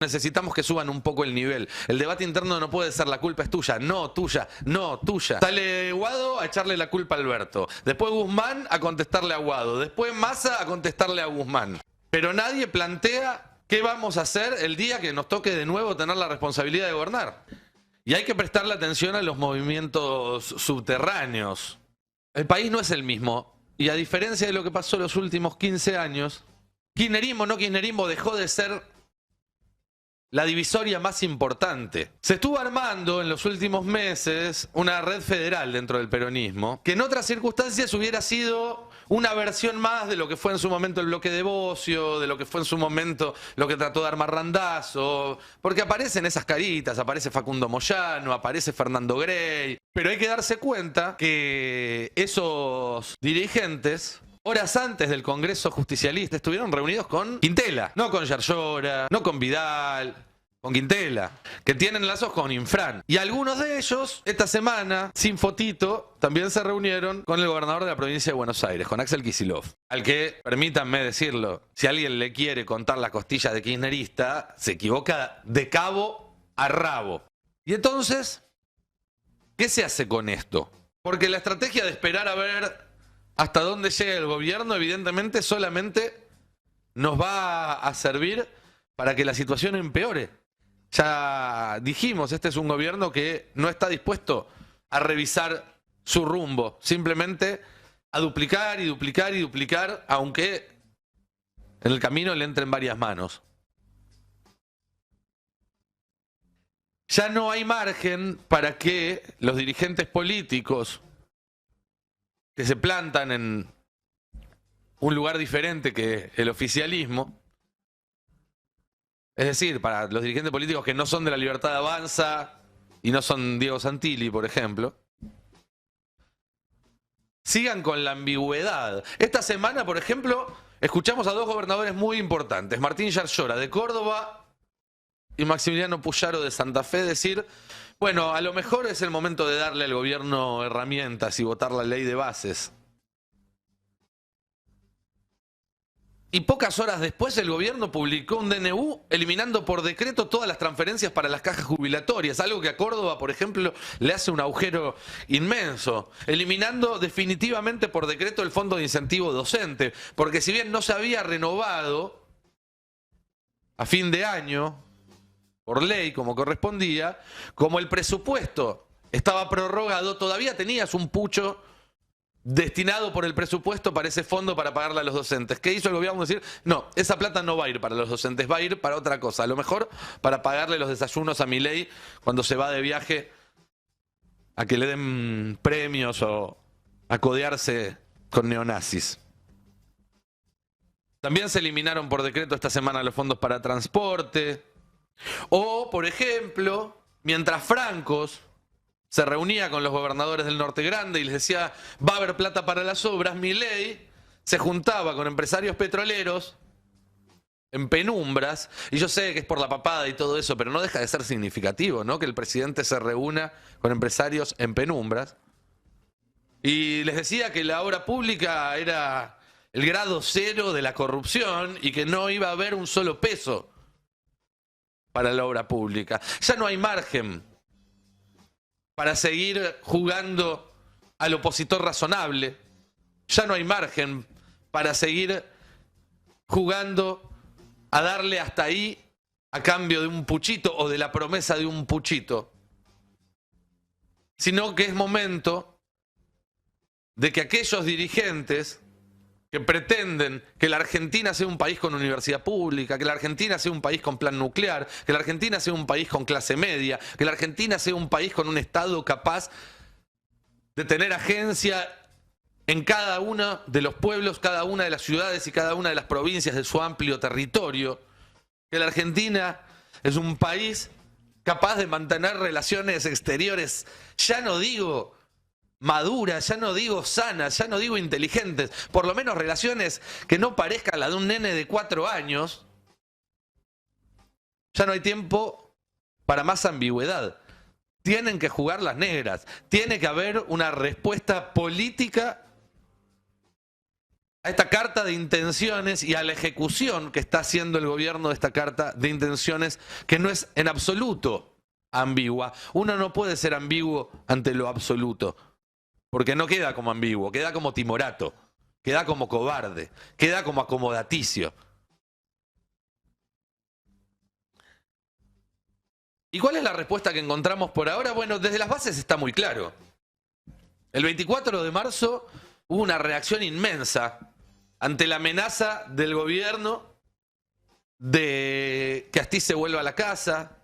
Necesitamos que suban un poco el nivel. El debate interno no puede ser la culpa es tuya, no tuya, no tuya. Sale Guado a echarle la culpa a Alberto. Después Guzmán a contestarle a Guado. Después Massa a contestarle a Guzmán. Pero nadie plantea qué vamos a hacer el día que nos toque de nuevo tener la responsabilidad de gobernar. Y hay que prestarle atención a los movimientos subterráneos. El país no es el mismo. Y a diferencia de lo que pasó los últimos 15 años, kirchnerismo o no kirchnerismo dejó de ser la divisoria más importante. Se estuvo armando en los últimos meses una red federal dentro del peronismo, que en otras circunstancias hubiera sido una versión más de lo que fue en su momento el bloque de Bocio, de lo que fue en su momento lo que trató de armar Randazzo, porque aparecen esas caritas, aparece Facundo Moyano, aparece Fernando Grey, pero hay que darse cuenta que esos dirigentes, horas antes del Congreso Justicialista, estuvieron reunidos con Quintela, no con Yarlora, no con Vidal, con Quintela, que tienen lazos con Infran. Y algunos de ellos, esta semana, sin fotito, también se reunieron con el gobernador de la provincia de Buenos Aires, con Axel Kicillof, al que, permítanme decirlo, si alguien le quiere contar las costillas de kirchnerista, se equivoca de cabo a rabo. Y entonces, ¿qué se hace con esto? Porque la estrategia de esperar a ver hasta dónde llega el gobierno, evidentemente, solamente nos va a servir para que la situación empeore. Ya dijimos, este es un gobierno que no está dispuesto a revisar su rumbo, simplemente a duplicar y duplicar y duplicar, aunque en el camino le entren varias manos. Ya no hay margen para que los dirigentes políticos que se plantan en un lugar diferente que el oficialismo, es decir, para los dirigentes políticos que no son de la Libertad Avanza y no son Diego Santilli, por ejemplo, sigan con la ambigüedad. Esta semana, por ejemplo, escuchamos a dos gobernadores muy importantes, Martín Yarlora de Córdoba y Maximiliano Puyaro de Santa Fe, decir, bueno, a lo mejor es el momento de darle al gobierno herramientas y votar la ley de bases. Y pocas horas después el gobierno publicó un DNU eliminando por decreto todas las transferencias para las cajas jubilatorias, algo que a Córdoba, por ejemplo, le hace un agujero inmenso, eliminando definitivamente por decreto el fondo de incentivo docente, porque si bien no se había renovado a fin de año, por ley, como correspondía, como el presupuesto estaba prorrogado, todavía tenías un pucho destinado por el presupuesto para ese fondo para pagarle a los docentes. ¿Qué hizo el gobierno? Decir, no, esa plata no va a ir para los docentes, va a ir para otra cosa. A lo mejor para pagarle los desayunos a Milei cuando se va de viaje a que le den premios o a codearse con neonazis. También se eliminaron por decreto esta semana los fondos para transporte. O, por ejemplo, mientras Francos se reunía con los gobernadores del Norte Grande y les decía, va a haber plata para las obras, Milei se juntaba con empresarios petroleros en penumbras, y yo sé que es por la papada y todo eso, pero no deja de ser significativo, ¿no? Que el presidente se reúna con empresarios en penumbras y les decía que la obra pública era el grado cero de la corrupción y que no iba a haber un solo peso para la obra pública. Ya no hay margen para seguir jugando al opositor razonable. Ya no hay margen para seguir jugando a darle hasta ahí a cambio de un puchito o de la promesa de un puchito. Sino que es momento de que aquellos dirigentes que pretenden que la Argentina sea un país con universidad pública, que la Argentina sea un país con plan nuclear, que la Argentina sea un país con clase media, que la Argentina sea un país con un Estado capaz de tener agencia en cada uno de los pueblos, cada una de las ciudades y cada una de las provincias de su amplio territorio, que la Argentina es un país capaz de mantener relaciones exteriores, ya no digo maduras, ya no digo sanas, ya no digo inteligentes, por lo menos relaciones que no parezcan la de un nene de 4 años. Ya no hay tiempo para más ambigüedad. Tienen que jugar las negras, tiene que haber una respuesta política a esta carta de intenciones y a la ejecución que está haciendo el gobierno de esta carta de intenciones, que no es en absoluto ambigua. Uno no puede ser ambiguo ante lo absoluto, porque no queda como ambiguo, queda como timorato, queda como cobarde, queda como acomodaticio. ¿Y cuál es la respuesta que encontramos por ahora? Bueno, desde las bases está muy claro. El 24 de marzo hubo una reacción inmensa ante la amenaza del gobierno de que Astiz se vuelva a la casa,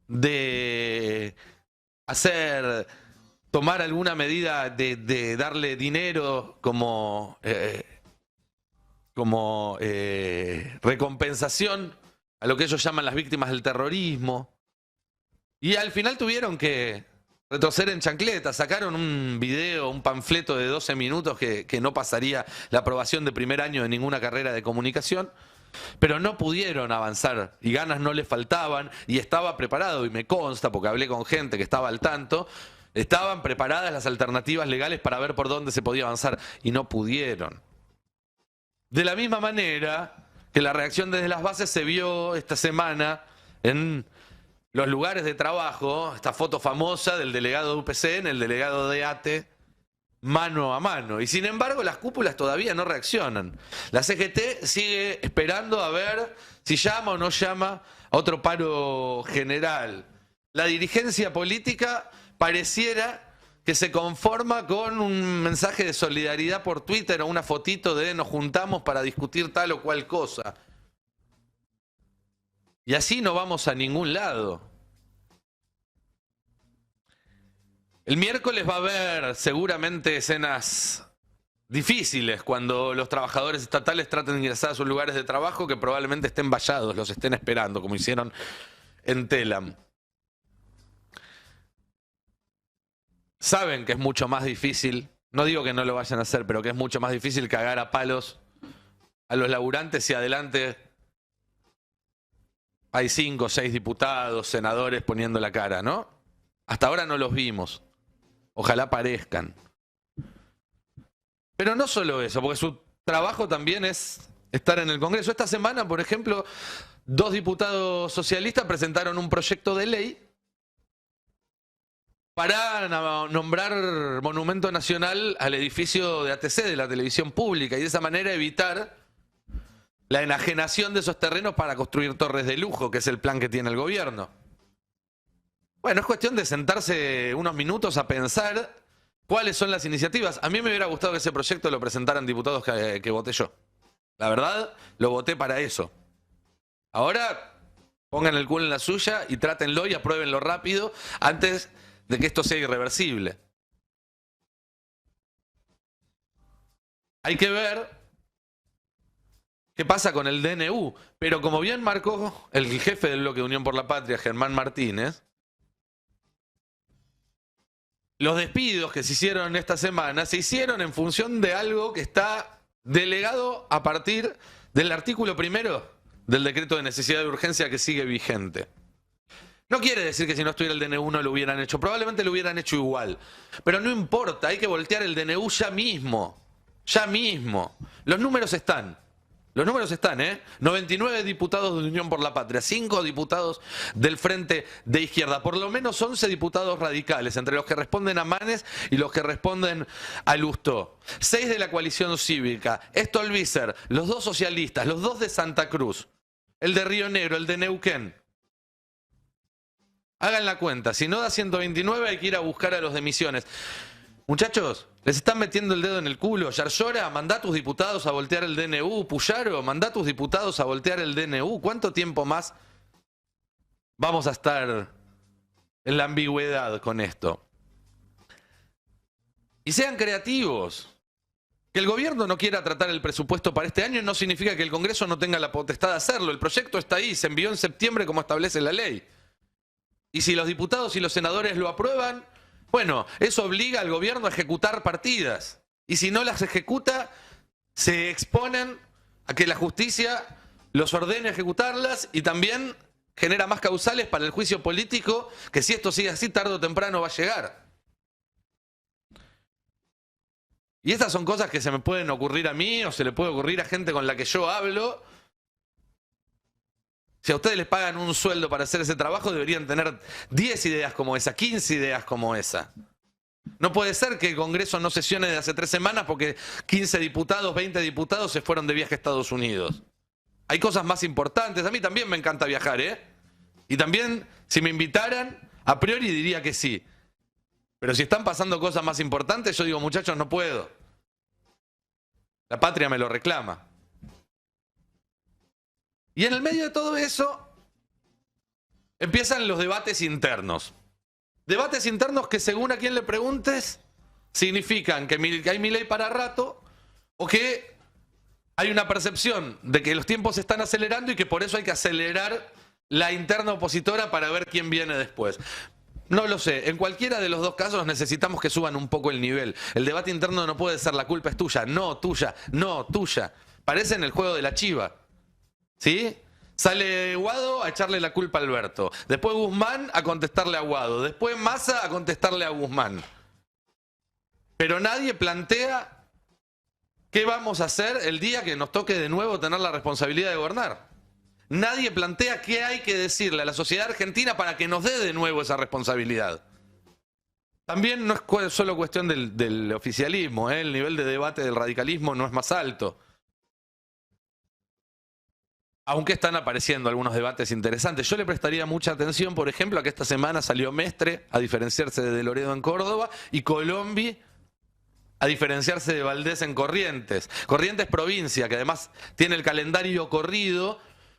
de tomar alguna medida de darle dinero como recompensación a lo que ellos llaman las víctimas del terrorismo. Y al final tuvieron que retroceder en chancleta, sacaron un video, un panfleto de 12 minutos que no pasaría la aprobación de primer año de ninguna carrera de comunicación, pero no pudieron avanzar y ganas no les faltaban y estaba preparado, y me consta porque hablé con gente que estaba al tanto, estaban preparadas las alternativas legales para ver por dónde se podía avanzar y no pudieron. De la misma manera que la reacción desde las bases se vio esta semana en los lugares de trabajo, esta foto famosa del delegado de UPC en el delegado de ATE, mano a mano. Y sin embargo, las cúpulas todavía no reaccionan. La CGT sigue esperando a ver si llama o no llama a otro paro general. La dirigencia política pareciera que se conforma con un mensaje de solidaridad por Twitter o una fotito de nos juntamos para discutir tal o cual cosa. Y así no vamos a ningún lado. El miércoles va a haber seguramente escenas difíciles cuando los trabajadores estatales traten de ingresar a sus lugares de trabajo, que probablemente estén vallados, los estén esperando, como hicieron en Telam. Saben que es mucho más difícil, no digo que no lo vayan a hacer, pero que es mucho más difícil cagar a palos a los laburantes si adelante hay 5 o 6 diputados, senadores poniendo la cara, ¿no? Hasta ahora no los vimos. Ojalá aparezcan. Pero no solo eso, porque su trabajo también es estar en el Congreso. Esta semana, por ejemplo, 2 diputados socialistas presentaron un proyecto de ley para nombrar monumento nacional al edificio de ATC, de la televisión pública, y de esa manera evitar la enajenación de esos terrenos para construir torres de lujo, que es el plan que tiene el gobierno. Bueno, es cuestión de sentarse unos minutos a pensar cuáles son las iniciativas. A mí me hubiera gustado que ese proyecto lo presentaran diputados que voté yo. La verdad, lo voté para eso. Ahora, pongan el culo en la suya y trátenlo y apruébenlo rápido antes de que esto sea irreversible. Hay que ver qué pasa con el DNU, pero como bien marcó el jefe del bloque de Unión por la Patria, Germán Martínez, los despidos que se hicieron esta semana se hicieron en función de algo que está delegado a partir del artículo 1 del decreto de necesidad de urgencia que sigue vigente. No quiere decir que si no estuviera el DNU no lo hubieran hecho, probablemente lo hubieran hecho igual, pero no importa, hay que voltear el DNU ya mismo, ya mismo. Los números están. Los números están, 99 diputados de Unión por la Patria, 5 diputados del Frente de Izquierda, por lo menos 11 diputados radicales, entre los que responden a Manes y los que responden a Lustó. 6 de la coalición cívica, Stolbizer, los 2 socialistas, los 2 de Santa Cruz, el de Río Negro, el de Neuquén. Hagan la cuenta, si no da 129 hay que ir a buscar a los de Misiones. Muchachos, les están metiendo el dedo en el culo. Yarlora, mandá a tus diputados a voltear el DNU. Puyaro, mandá a tus diputados a voltear el DNU. ¿Cuánto tiempo más vamos a estar en la ambigüedad con esto? Y sean creativos. Que el gobierno no quiera tratar el presupuesto para este año no significa que el Congreso no tenga la potestad de hacerlo. El proyecto está ahí, se envió en septiembre como establece la ley. Y si los diputados y los senadores lo aprueban, bueno, eso obliga al gobierno a ejecutar partidas. Y si no las ejecuta, se exponen a que la justicia los ordene a ejecutarlas y también genera más causales para el juicio político, que si esto sigue así, tarde o temprano va a llegar. Y estas son cosas que se me pueden ocurrir a mí o se le puede ocurrir a gente con la que yo hablo. Si a ustedes les pagan un sueldo para hacer ese trabajo, deberían tener 10 ideas como esa, 15 ideas como esa. No puede ser que el Congreso no sesione de hace 3 semanas porque 15 diputados, 20 diputados se fueron de viaje a Estados Unidos. Hay cosas más importantes. A mí también me encanta viajar, ¿eh? Y también, si me invitaran, a priori diría que sí. Pero si están pasando cosas más importantes, yo digo, muchachos, no puedo. La patria me lo reclama. Y en el medio de todo eso, empiezan los debates internos. Debates internos que, según a quien le preguntes, significan que hay Milei para rato o que hay una percepción de que los tiempos se están acelerando y que por eso hay que acelerar la interna opositora para ver quién viene después. No lo sé. En cualquiera de los dos casos necesitamos que suban un poco el nivel. El debate interno no puede ser la culpa es tuya, no tuya, no tuya. Parece en el juego de la chiva. ¿Sí? Sale Guado a echarle la culpa a Alberto. Después Guzmán a contestarle a Guado. Después Massa a contestarle a Guzmán. Pero nadie plantea qué vamos a hacer el día que nos toque de nuevo tener la responsabilidad de gobernar. Nadie plantea qué hay que decirle a la sociedad argentina para que nos dé de nuevo esa responsabilidad. También no es solo cuestión del oficialismo, ¿eh? El nivel de debate del radicalismo no es más alto. Aunque están apareciendo algunos debates interesantes. Yo le prestaría mucha atención, por ejemplo, a que esta semana salió Mestre a diferenciarse de Loredo en Córdoba y Colombi a diferenciarse de Valdés en Corrientes. Corrientes provincia, que además tiene el calendario corrido,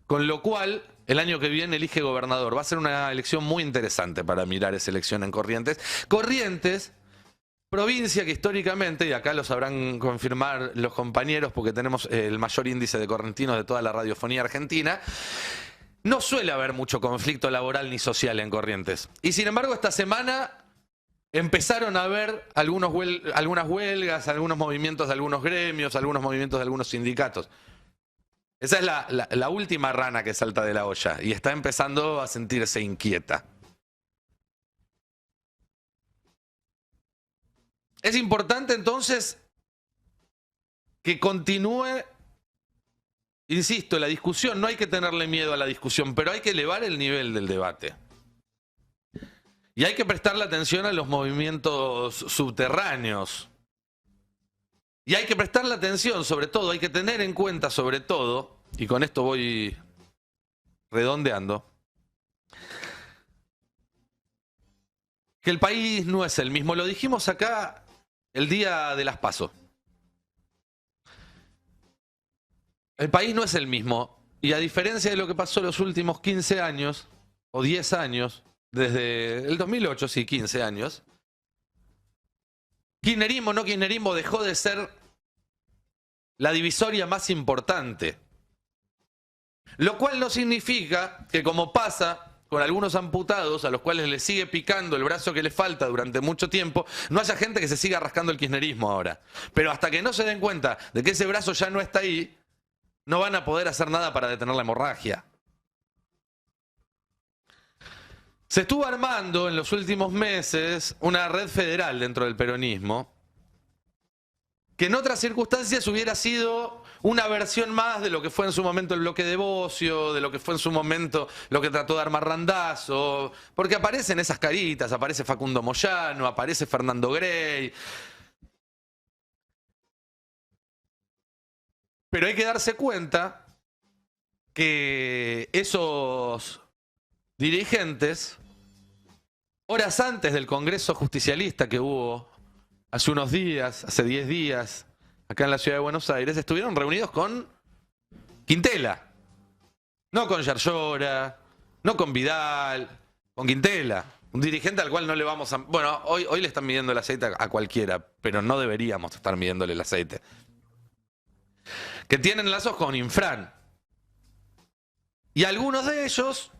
con lo cual el año que viene elige gobernador. Va a ser una elección muy interesante para mirar esa elección en Corrientes. Corrientes, provincia que históricamente, y acá lo sabrán confirmar los compañeros porque tenemos el mayor índice de correntinos de toda la radiofonía argentina, no suele haber mucho conflicto laboral ni social en Corrientes. Y sin embargo esta semana empezaron a haber algunas huelgas, algunos movimientos de algunos gremios, algunos movimientos de algunos sindicatos. Esa es la última rana que salta de la olla y está empezando a sentirse inquieta. Es importante entonces que continúe, insisto, la discusión. No hay que tenerle miedo a la discusión, pero hay que elevar el nivel del debate. Y hay que prestarle atención a los movimientos subterráneos. Y hay que prestarle atención, sobre todo, hay que tener en cuenta, sobre todo, y con esto voy redondeando, que el país no es el mismo. Lo dijimos acá el día de las PASO. El país no es el mismo. Y a diferencia de lo que pasó los últimos 15 años, o 10 años, desde el 2008, sí, 15 años, kirchnerismo, no kirchnerismo, dejó de ser la divisoria más importante. Lo cual no significa que, como pasa con algunos amputados a los cuales les sigue picando el brazo que les falta durante mucho tiempo, no haya gente que se siga rascando el kirchnerismo ahora. Pero hasta que no se den cuenta de que ese brazo ya no está ahí, no van a poder hacer nada para detener la hemorragia. Se estuvo armando en los últimos meses una red federal dentro del peronismo que en otras circunstancias hubiera sido una versión más de lo que fue en su momento el bloque de Bocio, de lo que fue en su momento lo que trató de armar Randazzo, porque aparecen esas caritas, aparece Facundo Moyano, aparece Fernando Grey. Pero hay que darse cuenta que esos dirigentes, horas antes del Congreso Justicialista que hubo hace unos días, hace 10 días, acá en la ciudad de Buenos Aires, estuvieron reunidos con Quintela. No con Yarlora, no con Vidal, con Quintela. Un dirigente al cual no le vamos a... Bueno, hoy le están midiendo el aceite a cualquiera, pero no deberíamos estar midiéndole el aceite. Que tienen lazos con Infran. Y algunos de ellos,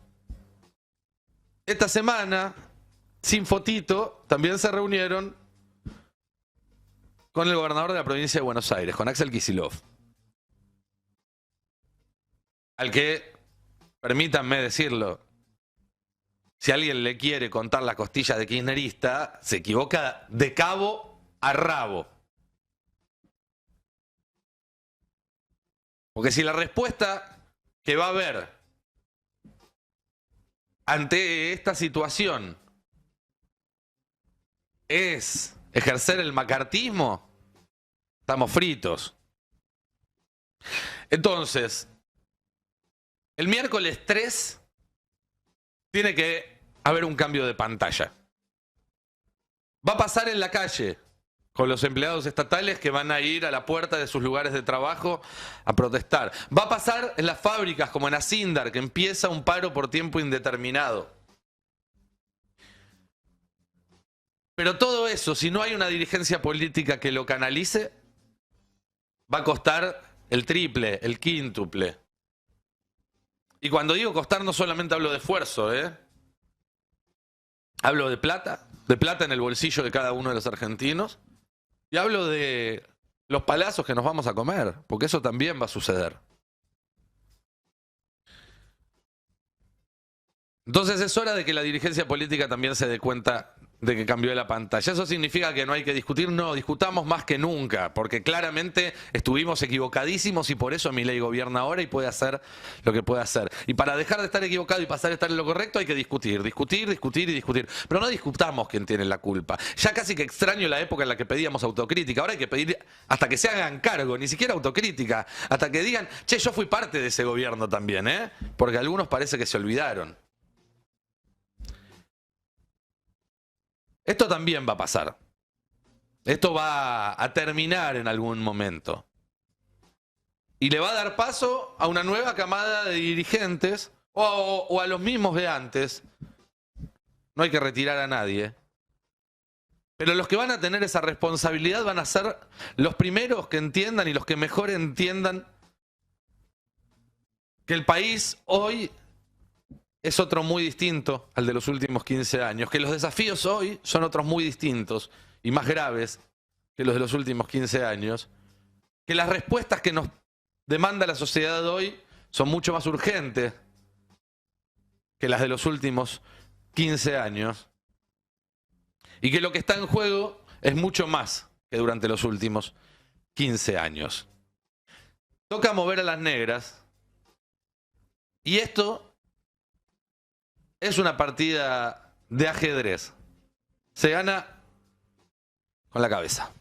esta semana, sin fotito, también se reunieron con el gobernador de la provincia de Buenos Aires, con Axel Kicillof. Al que, permítanme decirlo, si alguien le quiere contar la costilla de kirchnerista, se equivoca de cabo a rabo. Porque si la respuesta que va a haber ante esta situación es ejercer el macartismo, estamos fritos. Entonces, el miércoles 3 tiene que haber un cambio de pantalla. Va a pasar en la calle con los empleados estatales que van a ir a la puerta de sus lugares de trabajo a protestar. Va a pasar en las fábricas como en Acindar, que empieza un paro por tiempo indeterminado. Pero todo eso, si no hay una dirigencia política que lo canalice, va a costar el triple, el quíntuple. Y cuando digo costar no solamente hablo de esfuerzo, hablo de plata en el bolsillo de cada uno de los argentinos, y hablo de los palazos que nos vamos a comer, porque eso también va a suceder. Entonces es hora de que la dirigencia política también se dé cuenta de que cambió la pantalla. ¿Eso significa que no hay que discutir? No, discutamos más que nunca, porque claramente estuvimos equivocadísimos y por eso Milei gobierna ahora y puede hacer lo que puede hacer. Y para dejar de estar equivocado y pasar a estar en lo correcto hay que discutir, discutir, discutir y discutir. Pero no discutamos quién tiene la culpa. Ya casi que extraño la época en la que pedíamos autocrítica. Ahora hay que pedir hasta que se hagan cargo, ni siquiera autocrítica, hasta que digan, che, yo fui parte de ese gobierno también, porque algunos parece que se olvidaron. Esto también va a pasar. Esto va a terminar en algún momento. Y le va a dar paso a una nueva camada de dirigentes o a los mismos de antes. No hay que retirar a nadie. Pero los que van a tener esa responsabilidad van a ser los primeros que entiendan y los que mejor entiendan que el país hoy es otro muy distinto al de los últimos 15 años, que los desafíos hoy son otros muy distintos y más graves que los de los últimos 15 años, que las respuestas que nos demanda la sociedad hoy son mucho más urgentes que las de los últimos 15 años, y que lo que está en juego es mucho más que durante los últimos 15 años. Toca mover a las negras, y esto es una partida de ajedrez. Se gana con la cabeza.